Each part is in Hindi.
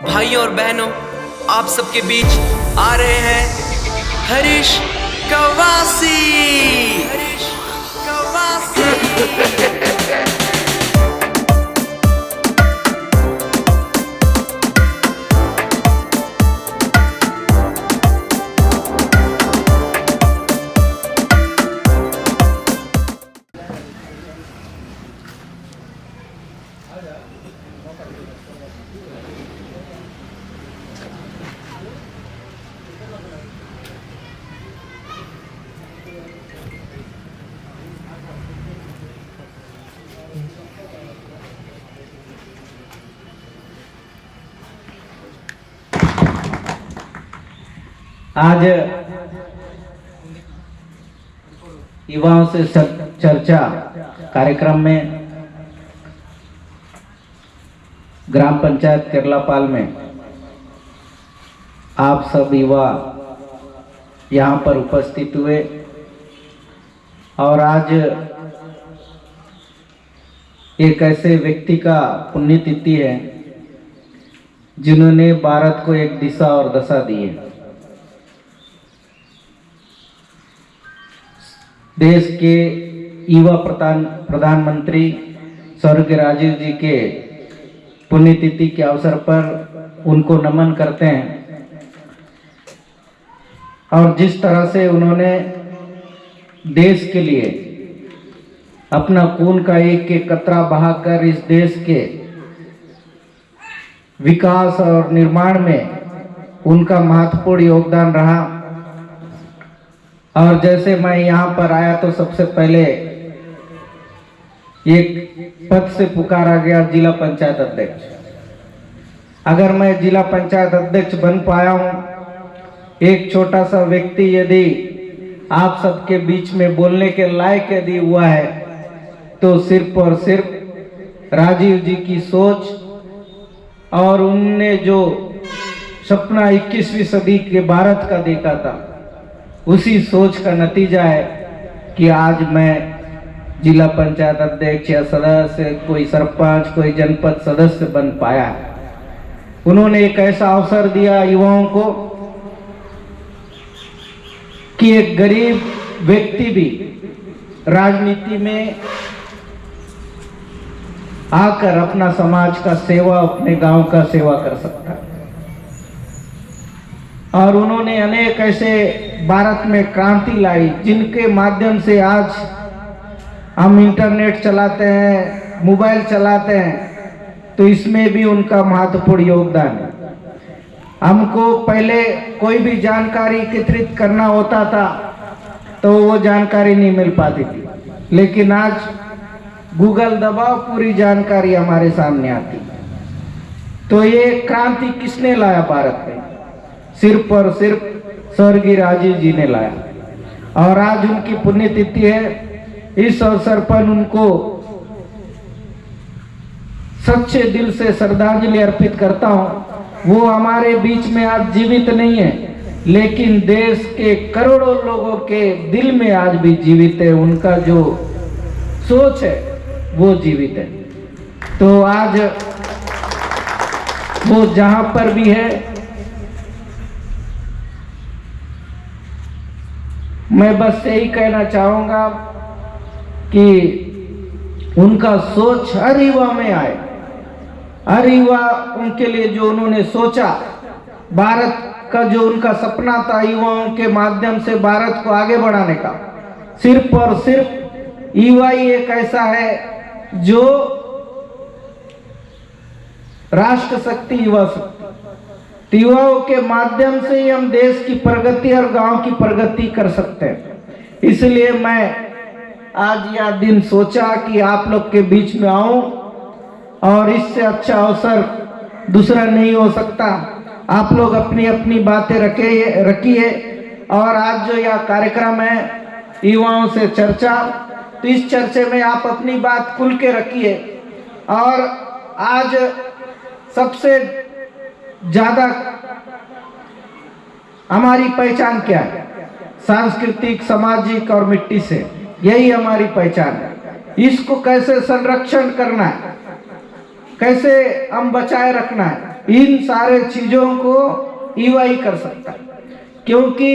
भाइयों और बहनों, आप सबके बीच आ रहे हैं हरीश कवासी। हरीश कवासी। आज युवाओं से चर्चा कार्यक्रम में ग्राम पंचायत केरलापाल में आप सब युवा यहाँ पर उपस्थित हुए और आज एक ऐसे व्यक्ति का पुण्यतिथि है जिन्होंने भारत को एक दिशा और दशा दी है। देश के युवा प्रधानमंत्री स्वर्गीय राजीव जी के पुण्यतिथि के अवसर पर उनको नमन करते हैं और जिस तरह से उन्होंने देश के लिए अपना खून का एक एक कतरा बहाकर इस देश के विकास और निर्माण में उनका महत्वपूर्ण योगदान रहा। और जैसे मैं यहाँ पर आया तो सबसे पहले एक पद से पुकारा गया जिला पंचायत अध्यक्ष। अगर मैं जिला पंचायत अध्यक्ष बन पाया हूँ, एक छोटा सा व्यक्ति यदि आप सबके बीच में बोलने के लायक यदि हुआ है तो सिर्फ और सिर्फ राजीव जी की सोच और उनने जो सपना 21वीं सदी के भारत का देखा था, उसी सोच का नतीजा है कि आज मैं जिला पंचायत अध्यक्ष या सदस्य, कोई सरपंच, कोई जनपद सदस्य बन पाया है। उन्होंने एक ऐसा अवसर दिया युवाओं को कि एक गरीब व्यक्ति भी राजनीति में आकर अपना समाज का सेवा, अपने गांव का सेवा कर सकता है। और उन्होंने अनेक ऐसे भारत में क्रांति लाई जिनके माध्यम से आज हम इंटरनेट चलाते हैं, मोबाइल चलाते हैं, तो इसमें भी उनका महत्वपूर्ण योगदान है। हमको पहले कोई भी जानकारी एकत्रित करना होता था तो वो जानकारी नहीं मिल पाती थी, लेकिन आज गूगल दबाओ, पूरी जानकारी हमारे सामने आती। तो ये क्रांति किसने लाया भारत में? सिर्फ और सिर्फ स्वर्गीय राजीव जी ने लाया। और आज उनकी पुण्यतिथि है। इस अवसर पर उनको सच्चे दिल से श्रद्धांजलि अर्पित करता हूं। वो हमारे बीच में आज जीवित नहीं है, लेकिन देश के करोड़ों लोगों के दिल में आज भी जीवित है। उनका जो सोच है वो जीवित है। तो आज वो जहां पर भी है, मैं बस यही कहना चाहूंगा कि उनका सोच हर युवा में आए। हर युवा उनके लिए जो उन्होंने सोचा, भारत का जो उनका सपना था युवाओं के माध्यम से भारत को आगे बढ़ाने का, सिर्फ और सिर्फ युवा ही एक ऐसा है जो राष्ट्र शक्ति, युवा शक्ति, युवाओं के माध्यम से ही हम देश की प्रगति और गांव की प्रगति कर सकते हैं। इसलिए मैं आज यह दिन सोचा कि आप लोग के बीच में आऊं और इससे अच्छा अवसर दूसरा नहीं हो सकता। आप लोग अपनी अपनी बातें रखिए और आज जो यह कार्यक्रम है युवाओं से चर्चा, तो इस चर्चे में आप अपनी बात खुल के रखिए। और आज सबसे ज्यादा हमारी पहचान क्या है? सांस्कृतिक, सामाजिक और मिट्टी से, यही हमारी पहचान है। इसको कैसे संरक्षण करना है, कैसे हम बचाए रखना है, इन सारे चीज़ों को युवा ही कर सकता है, क्योंकि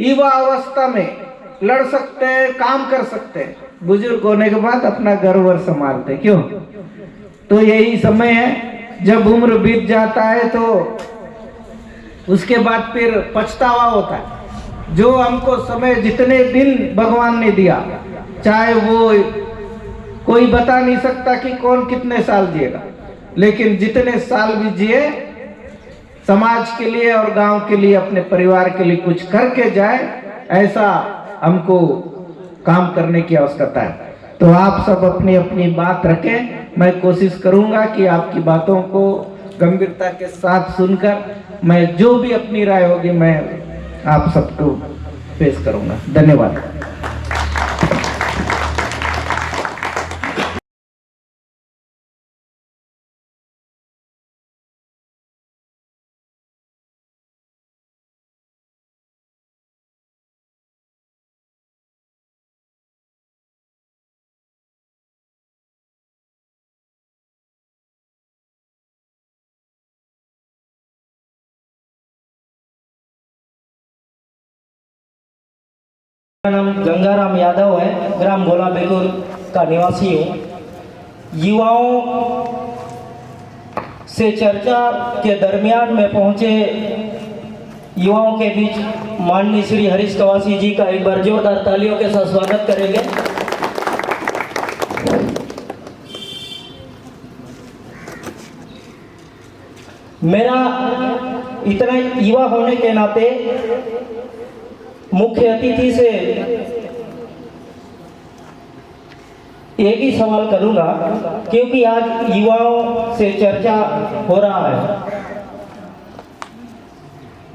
युवा अवस्था में लड़ सकते हैं, काम कर सकते हैं, बुजुर्ग होने के बाद अपना घर वर संभालते क्यों। तो यही समय है, जब उम्र बीत जाता है तो उसके बाद फिर पछतावा होता है। जो हमको समय जितने दिन भगवान ने दिया, चाहे वो कोई बता नहीं सकता कि कौन कितने साल जिएगा, लेकिन जितने साल भी जिए समाज के लिए और गांव के लिए, अपने परिवार के लिए कुछ करके जाए, ऐसा हमको काम करने की आवश्यकता है। तो आप सब अपनी अपनी बात रखें, मैं कोशिश करूंगा कि आपकी बातों को गंभीरता के साथ सुनकर मैं जो भी अपनी राय होगी मैं आप सबको पेश करूंगा। धन्यवाद। मेरा नाम गंगाराम यादव है, ग्राम भोला बेलूर का निवासी हूँ। युवाओं से चर्चा के दरमियान में पहुँचे युवाओं के बीच माननीय श्री हरीश कवासी जी का एक बार जोरदार तालियों के साथ स्वागत करेंगे। मेरा इतना युवा होने के नाते मुख्य अतिथि से एक ही सवाल करूंगा, क्योंकि आज युवाओं से चर्चा हो रहा है।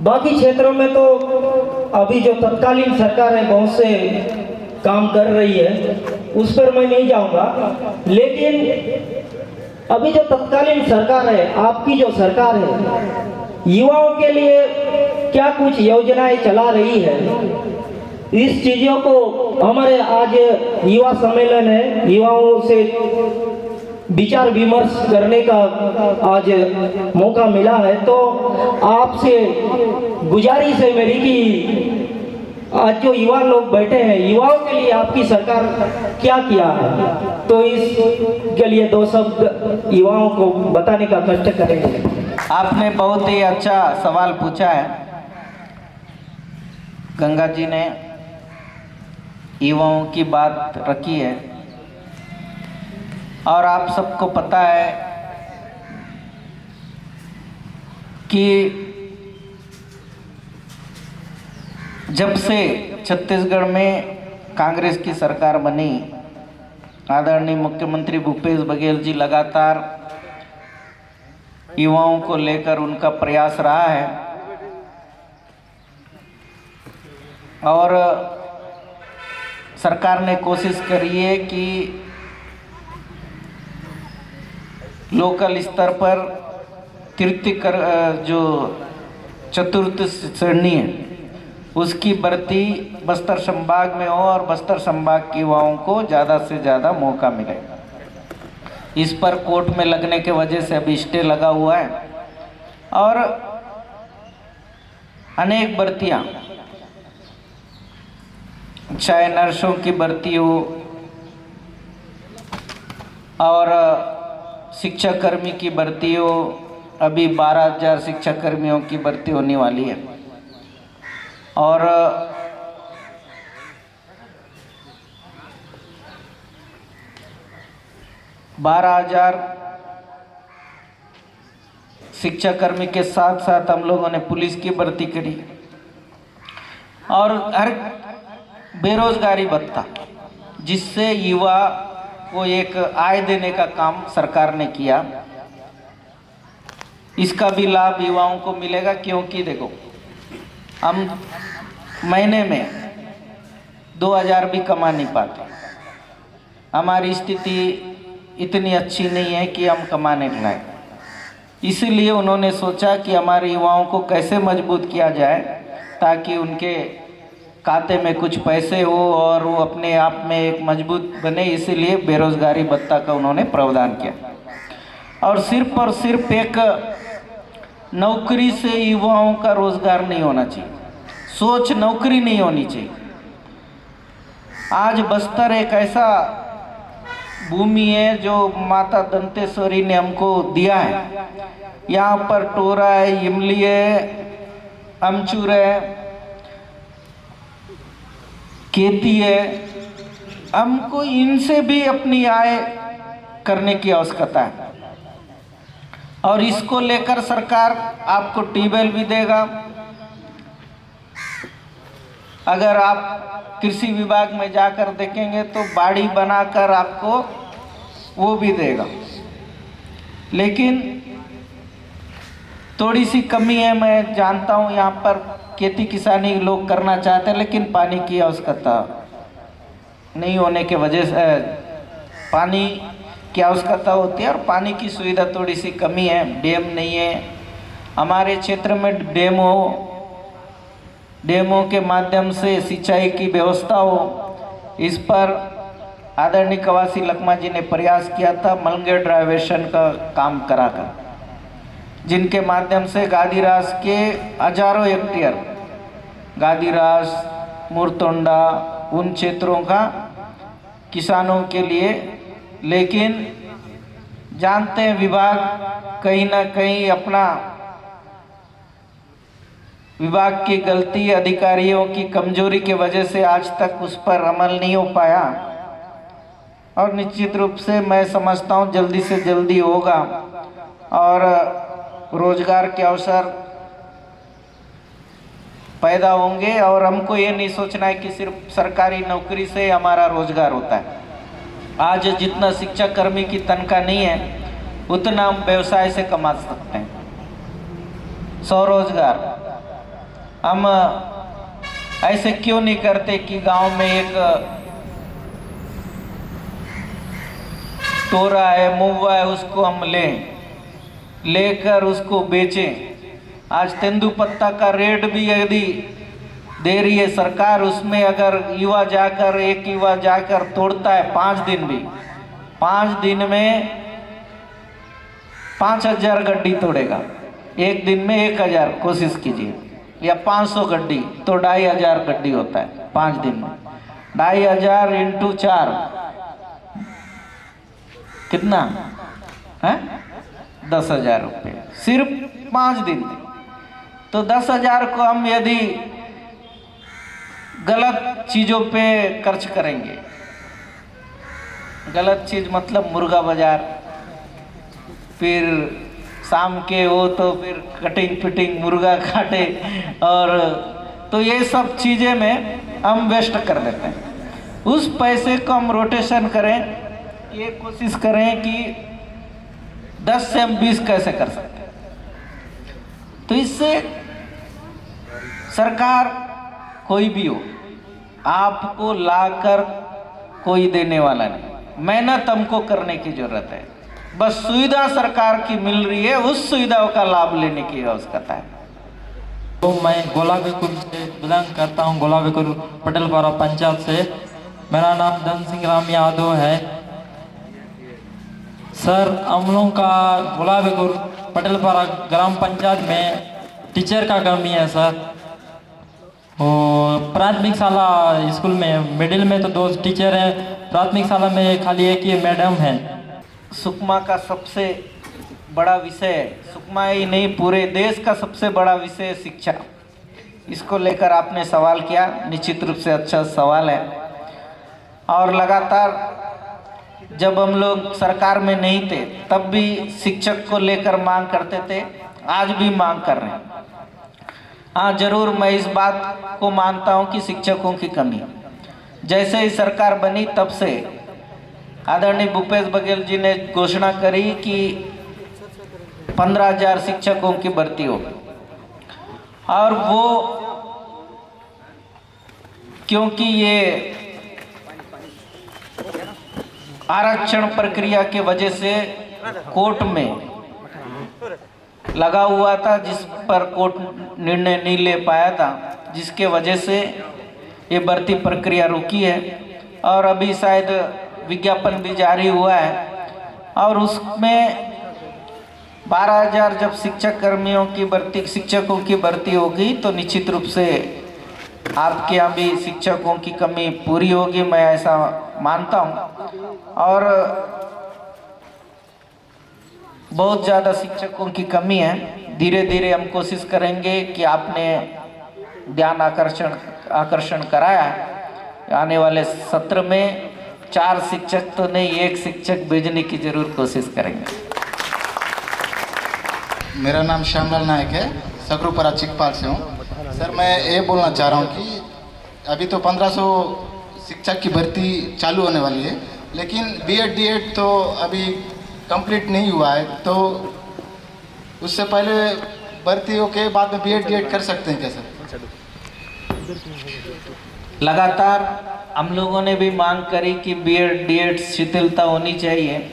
बाकी क्षेत्रों में तो अभी जो तत्कालीन सरकार है बहुत से काम कर रही है, उस पर मैं नहीं जाऊंगा, लेकिन अभी जो तत्कालीन सरकार है, आपकी जो सरकार है, युवाओं के लिए क्या कुछ योजनाएं चला रही है, इस चीजों को हमारे आज युवा सम्मेलन है, युवाओं से विचार विमर्श करने का आज मौका मिला है। तो आपसे गुजारिश है मेरी कि आज जो युवा लोग बैठे हैं, युवाओं के लिए आपकी सरकार क्या किया है, तो इसके लिए दो शब्द युवाओं को बताने का कष्ट करेंगे। आपने बहुत ही अच्छा सवाल पूछा है। गंगा जी ने युवाओं की बात रखी है, और आप सबको पता है कि जब से छत्तीसगढ़ में कांग्रेस की सरकार बनी, आदरणीय मुख्यमंत्री भूपेश बघेल जी लगातार युवाओं को लेकर उनका प्रयास रहा है, और सरकार ने कोशिश करी है कि लोकल स्तर पर तृतीय कर जो चतुर्थ श्रेणी है उसकी भर्ती बस्तर संभाग में हो, और बस्तर संभाग के युवाओं को ज़्यादा से ज़्यादा मौका मिले। इस पर कोर्ट में लगने के वजह से अभी स्टे लगा हुआ है, और अनेक भर्तियाँ, चाहे नर्सों की भर्ती हो और शिक्षाकर्मी की भर्ती हो, अभी 12,000 शिक्षाकर्मियों की भर्ती होने वाली है, और बारह 12,000 शिक्षाकर्मी के साथ साथ हम लोगों ने पुलिस की भर्ती करी, और हर बेरोजगारी भत्ता, जिससे युवा को एक आय देने का काम सरकार ने किया, इसका भी लाभ युवाओं को मिलेगा। क्योंकि देखो, हम महीने में 2,000 भी कमा नहीं पाते, हमारी स्थिति इतनी अच्छी नहीं है कि हम कमाने के लायक। इसीलिए उन्होंने सोचा कि हमारे युवाओं को कैसे मजबूत किया जाए ताकि उनके खाते में कुछ पैसे हो और वो अपने आप में एक मजबूत बने। इसीलिए बेरोजगारी भत्ता का उन्होंने प्रावधान किया, और सिर्फ एक नौकरी से युवाओं का रोजगार नहीं होना चाहिए, सोच नौकरी नहीं होनी चाहिए। आज बस्तर एक ऐसा भूमि है जो माता दंतेश्वरी ने हमको दिया है। यहाँ पर टोरा है, इमली है, अमचूर है, खेती है। हमको इनसे भी अपनी आय करने की आवश्यकता है और इसको लेकर सरकार आपको ट्यूबवेल भी देगा। अगर आप कृषि विभाग में जाकर देखेंगे तो बाड़ी बनाकर आपको वो भी देगा। लेकिन थोड़ी सी कमी है, मैं जानता हूँ यहाँ पर खेती किसानी लोग करना चाहते हैं लेकिन पानी की आवश्यकता नहीं होने के वजह से पानी की आवश्यकता होती है और पानी की सुविधा थोड़ी सी कमी है। डैम नहीं है हमारे क्षेत्र में, डैमों के माध्यम से सिंचाई की व्यवस्था हो, इस पर आदरणीय कवासी लखमा जी ने प्रयास किया था मलंगेर ड्राइवेशन का काम कराकर, जिनके माध्यम से गादीरास के हजारों हेक्टेयर, गादीरास, मुरतोंडा, उन क्षेत्रों का किसानों के लिए। लेकिन जानते हैं विभाग कहीं ना कहीं अपना विभाग की गलती, अधिकारियों की कमजोरी की वजह से आज तक उस पर अमल नहीं हो पाया और निश्चित रूप से मैं समझता हूँ जल्दी से जल्दी होगा और रोजगार के अवसर पैदा होंगे। और हमको ये नहीं सोचना है कि सिर्फ सरकारी नौकरी से हमारा रोजगार होता है। आज जितना शिक्षा कर्मी की तनख्वाह नहीं है उतना हम व्यवसाय से कमा सकते हैं, स्वरोजगार। हम ऐसे क्यों नहीं करते कि गांव में एक टोरा है, मुवा है, उसको हम लेकर उसको बेचें। आज तेंदुपत्ता का रेट भी यदि दे रही है सरकार, उसमें अगर एक युवा जाकर तोड़ता है 5 दिन भी, 5 दिन में 5000 गड्डी तोड़ेगा, एक दिन में 1000 कोशिश कीजिए, या 500 गड्डी तो 2500 गड्डी होता है 5 दिन में। 2500 इंटू 4 कितना है? 10,000 रुपये सिर्फ 5 दिन में। तो 10,000 को हम यदि गलत चीज़ों पे खर्च करेंगे, गलत चीज़ मतलब मुर्गा बाजार, फिर शाम के हो तो फिर कटिंग फिटिंग मुर्गा काटे, और तो ये सब चीज़ें में हम वेस्ट कर देते हैं। उस पैसे को हम रोटेशन करें, ये कोशिश करें कि 10 से हम 20 कैसे कर सकते हैं। तो इससे सरकार कोई भी हो, आपको लाकर कोई देने वाला नहीं, मेहनत हमको करने की जरूरत है। बस सुविधा सरकार की मिल रही है, उस सुविधाओं का लाभ लेने की आवश्यकता है। तो मैं गोलाबेकुर से बिलोंग करता हूँ, गोलाबेकुर पटेलपारा पंचायत से। मेरा नाम धन सिंह राम यादव है। सर, हम लोगों का गोलाबेकुर पटेलपारा ग्राम पंचायत में टीचर का कमी है सर। और प्राथमिक शाला स्कूल में, मिडिल में तो 2 टीचर हैं, प्राथमिक शाला में खाली एक ही मैडम है। सुकमा का सबसे बड़ा विषय, सुकमा ही नहीं पूरे देश का सबसे बड़ा विषय शिक्षा। इसको लेकर आपने सवाल किया, निश्चित रूप से अच्छा सवाल है। और लगातार जब हम लोग सरकार में नहीं थे तब भी शिक्षक को लेकर मांग करते थे, आज भी मांग कर रहे हैं। हाँ, जरूर मैं इस बात को मानता हूँ कि शिक्षकों की कमी, जैसे ही सरकार बनी तब से आदरणीय भूपेश बघेल जी ने घोषणा करी कि 15,000 शिक्षकों की भर्ती हो, और वो क्योंकि ये आरक्षण प्रक्रिया के वजह से कोर्ट में लगा हुआ था, जिस पर कोर्ट निर्णय नहीं ले पाया था, जिसके वजह से ये भर्ती प्रक्रिया रुकी है। और अभी शायद विज्ञापन भी जारी हुआ है और उसमें 12,000 जब शिक्षकों की भर्ती होगी तो निश्चित रूप से आपके यहाँ भी शिक्षकों की कमी पूरी होगी, मैं ऐसा मानता हूँ। और बहुत ज़्यादा शिक्षकों की कमी है। धीरे धीरे हम कोशिश करेंगे कि आपने ध्यान आकर्षण कराया है। आने वाले सत्र में 4 शिक्षक तो नहीं, 1 शिक्षक भेजने की जरूर कोशिश करेंगे। मेरा नाम श्यामलाल नायक है, सकरूपरा चिकपाल से हूँ। सर मैं ये बोलना चाह रहा हूँ कि अभी तो 1500 शिक्षक की भर्ती चालू होने वाली है, लेकिन बीएड डीएड तो अभी कंप्लीट नहीं हुआ है, तो उससे पहले भर्तियों के बाद में बीएड डीएड कर सकते हैं क्या सर? लगातार हम लोगों ने भी मांग करी कि बीएड डीएड शिथिलता होनी चाहिए,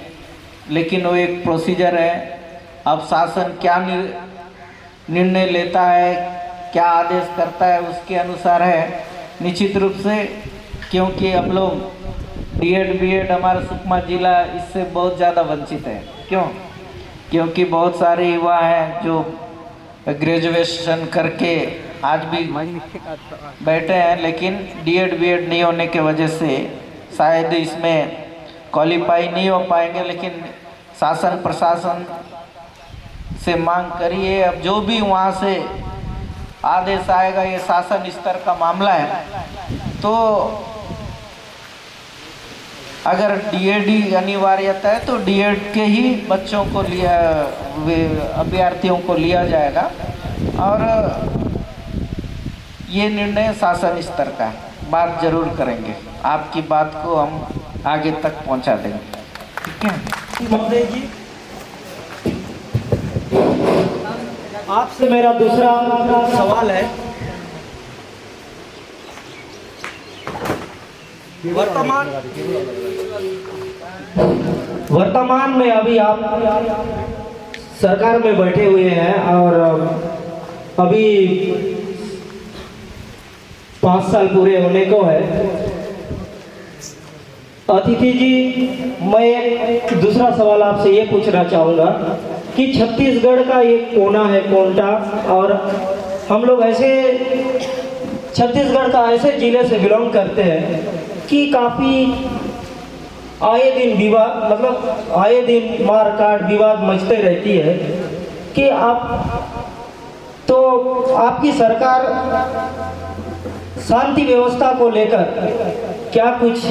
लेकिन वो एक प्रोसीजर है। अब शासन क्या निर्णय लेता है, क्या आदेश करता है, उसके अनुसार है। निश्चित रूप से क्योंकि हम लोग डीएड बीएड हमारा सुकमा जिला इससे बहुत ज़्यादा वंचित है। क्योंकि बहुत सारे युवा हैं जो ग्रेजुएशन करके आज भी बैठे हैं, लेकिन डीएड बीएड नहीं होने के वजह से शायद इसमें क्वालिफाई नहीं हो पाएंगे। लेकिन शासन प्रशासन से मांग करिए, अब जो भी वहाँ से आदेश आएगा, ये शासन स्तर का मामला है, तो अगर डीएड ही अनिवार्यता है तो डीएड के ही बच्चों को अभ्यर्थियों को लिया जाएगा। और ये निर्णय शासन स्तर का है, बात जरूर करेंगे, आपकी बात को हम आगे तक पहुंचा देंगे। ठीक है महोदय जी, आपसे मेरा दूसरा सवाल है। वर्तमान में अभी आप सरकार में बैठे हुए हैं और अभी 5 साल पूरे होने को है। अतिथि जी, मैं एक दूसरा सवाल आपसे ये पूछना चाहूँगा कि छत्तीसगढ़ का एक कोना है कोंटा, और हम लोग ऐसे छत्तीसगढ़ का ऐसे जिले से बिलोंग करते हैं कि काफ़ी आए दिन विवाद, मतलब आए दिन मार काट विवाद मचते रहती है कि आपकी सरकार शांति व्यवस्था को लेकर क्या कुछ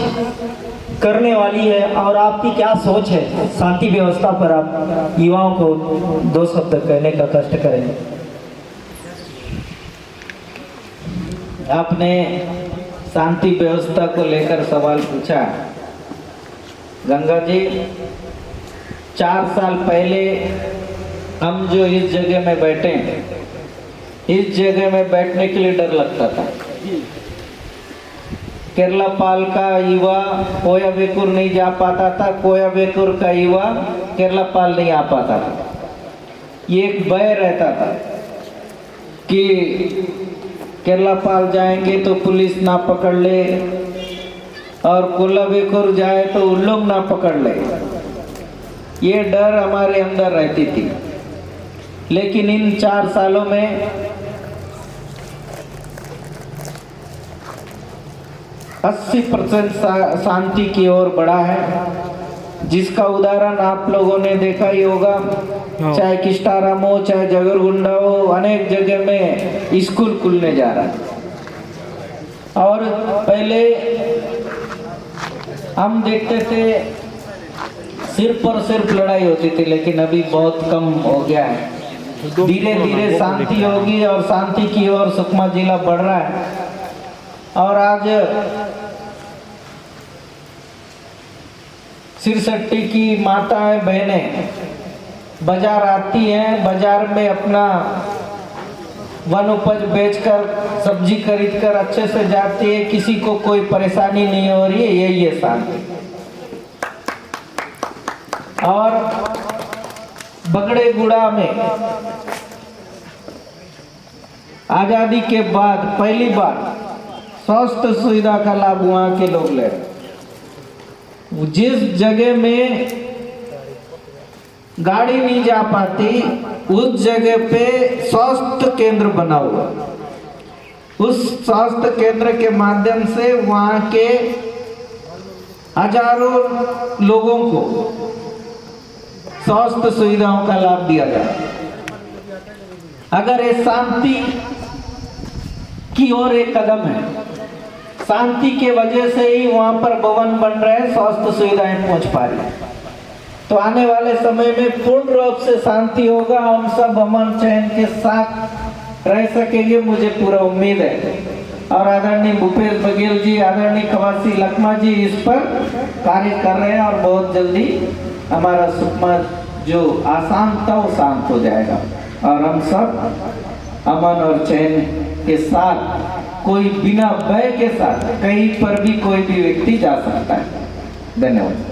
करने वाली है, और आपकी क्या सोच है शांति व्यवस्था पर? आप युवाओं को 2 शब्द कहने का कष्ट करें। आपने शांति व्यवस्था को लेकर सवाल पूछा। गंगा जी, 4 साल पहले हम जो इस जगह में बैठे हैं, इस जगह में बैठने के लिए डर लगता था। केरलापाल का युवा कोयाबेकुर नहीं जा पाता था, कोयाबेकुर का युवा केरलापाल नहीं आ पाता था। ये एक भय रहता था कि केरलापाल जाएंगे तो पुलिस ना पकड़ ले, और कोलाबेकुर जाए तो उन लोग ना पकड़ ले। ये डर हमारे अंदर रहती थी। लेकिन इन 4 सालों में 80% शांति की ओर बढ़ा है, जिसका उदाहरण आप लोगों ने देखा ही होगा। चाहे किस्टाराम हो, चाहे जगरगुंडा हो, अनेक जगह में स्कूल खुलने जा रहा है। और पहले हम देखते थे सिर्फ और सिर्फ लड़ाई होती थी, लेकिन अभी बहुत कम हो गया है। धीरे धीरे शांति होगी और शांति की ओर सुकमा जिला बढ़ रहा है। और आज सिरसट्टी की माताएं बहनें बाजार आती हैं, बाजार में अपना वन उपज बेचकर, सब्जी खरीदकर अच्छे से जाती है, किसी को कोई परेशानी नहीं हो रही है। यही है शांति। और बगड़ेगुड़ा में आजादी के बाद पहली बार स्वास्थ्य सुविधा का लाभ वहाँ के लोग ले रहे। जिस जगह में गाड़ी नहीं जा पाती, उस जगह पे स्वास्थ्य केंद्र बना हुआ। उस स्वास्थ्य केंद्र के माध्यम से वहाँ के हजारों लोगों को स्वास्थ्य सुविधाओं का लाभ दिया जाए। अगर ये शांति की ओर एक कदम है, शांति के वजह से ही वहाँ पर भवन बन रहे हैं, स्वास्थ्य सुविधाएं पहुँच पा रही है। तो आने वाले समय में पूर्ण रूप से शांति होगा, हम सब अमन चैन के साथ रह सकेंगे, मुझे पूरा उम्मीद है। और आदरणीय भूपेश बघेल जी, आदरणीय कवासी लखमा जी इस पर कार्य कर रहे हैं और बहुत जल्दी हमारा सुकमा जो आसाम था वो शांत हो जाएगा और हम सब अमन और चैन के साथ, कोई बिना भय के साथ कहीं पर भी कोई भी व्यक्ति जा सकता है। धन्यवाद।